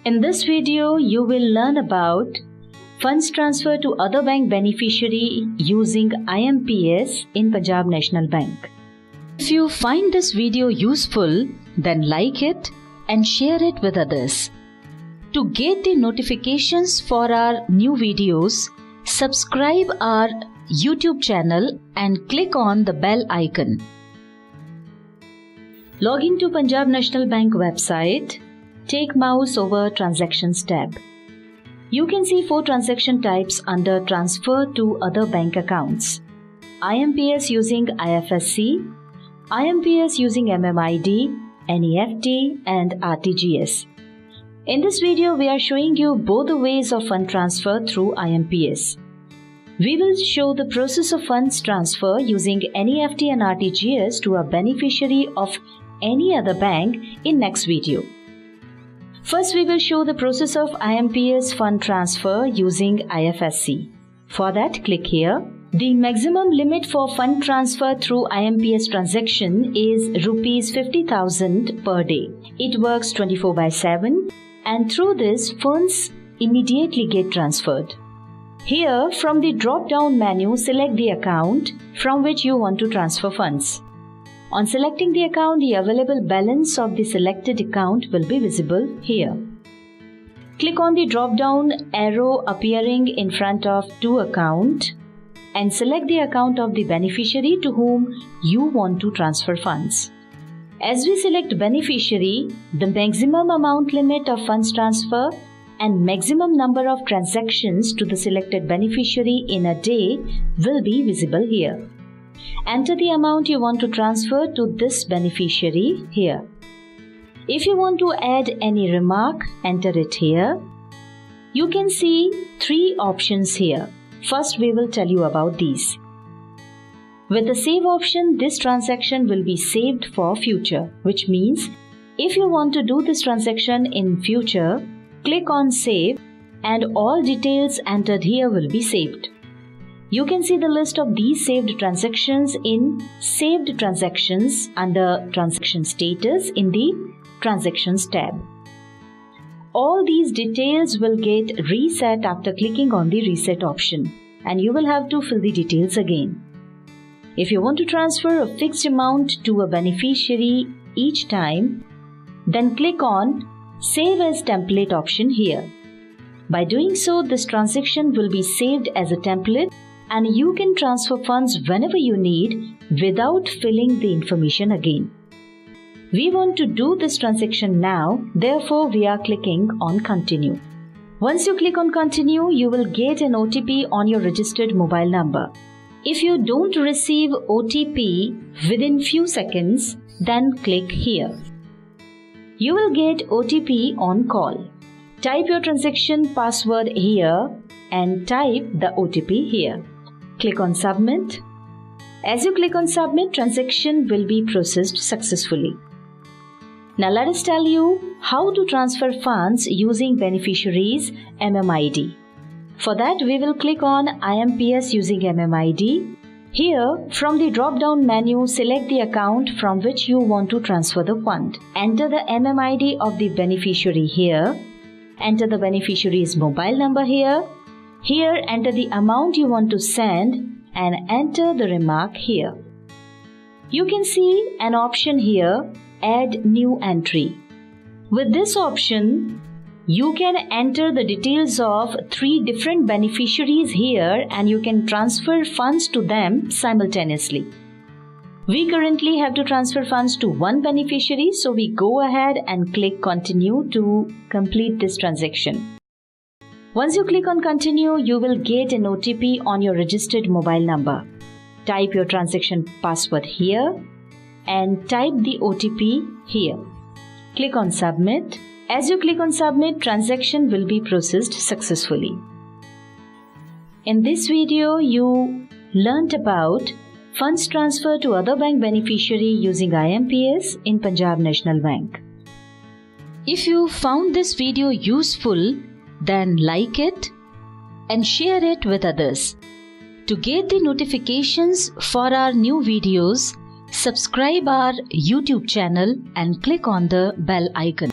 In this video, you will learn about funds transfer to other bank beneficiary using IMPS in Punjab National Bank. If you find this video useful, then like it and share it with others. To get the notifications for our new videos, subscribe our YouTube channel and click on the bell icon. Log into Punjab National Bank website. Take mouse over Transactions tab. You can see 4 transaction types under Transfer to Other Bank Accounts. IMPS using IFSC, IMPS using MMID, NEFT and RTGS. In this video, we are showing you both the ways of fund transfer through IMPS. We will show the process of funds transfer using NEFT and RTGS to a beneficiary of any other bank in next video. First, we will show the process of IMPS fund transfer using IFSC. For that, click here. The maximum limit for fund transfer through IMPS transaction is ₹50,000 per day. It works 24/7 and through this, funds immediately get transferred. Here, from the drop-down menu, select the account from which you want to transfer funds. On selecting the account, the available balance of the selected account will be visible here. Click on the drop-down arrow appearing in front of To Account and select the account of the beneficiary to whom you want to transfer funds. As we select beneficiary, the maximum amount limit of funds transfer and maximum number of transactions to the selected beneficiary in a day will be visible here. Enter the amount you want to transfer to this beneficiary here. If you want to add any remark, enter it here. You can see 3 options here. First, we will tell you about these. With the save option, this transaction will be saved for future, which means if you want to do this transaction in future, click on save and all details entered here will be saved. You can see the list of these saved transactions in Saved Transactions under Transaction Status in the Transactions tab. All these details will get reset after clicking on the Reset option, and you will have to fill the details again. If you want to transfer a fixed amount to a beneficiary each time, then click on Save as Template option here. By doing so, this transaction will be saved as a template and you can transfer funds whenever you need without filling the information again. We want to do this transaction now, therefore we are clicking on Continue. Once you click on Continue, you will get an OTP on your registered mobile number. If you don't receive OTP within few seconds, then click here. You will get OTP on call. Type your transaction password here and type the OTP here. Click on Submit. As you click on Submit, transaction will be processed successfully. Now let us tell you how to transfer funds using beneficiaries MMID. For that, we will click on IMPS using MMID. Here, from the drop-down menu, select the account from which you want to transfer the fund. Enter the MMID of the beneficiary here. Enter the beneficiary's mobile number here. Here, enter the amount you want to send and enter the remark here. You can see an option here, Add New Entry. With this option, you can enter the details of 3 different beneficiaries here and you can transfer funds to them simultaneously. We currently have to transfer funds to one beneficiary, so we go ahead and click Continue to complete this transaction. Once you click on Continue, you will get an OTP on your registered mobile number. Type your transaction password here and type the OTP here. Click on Submit. As you click on Submit, transaction will be processed successfully. In this video, you learnt about funds transfer to other bank beneficiary using IMPS in Punjab National Bank. If you found this video useful, then like it and share it with others. To get the notifications for our new videos, subscribe our YouTube channel and click on the bell icon.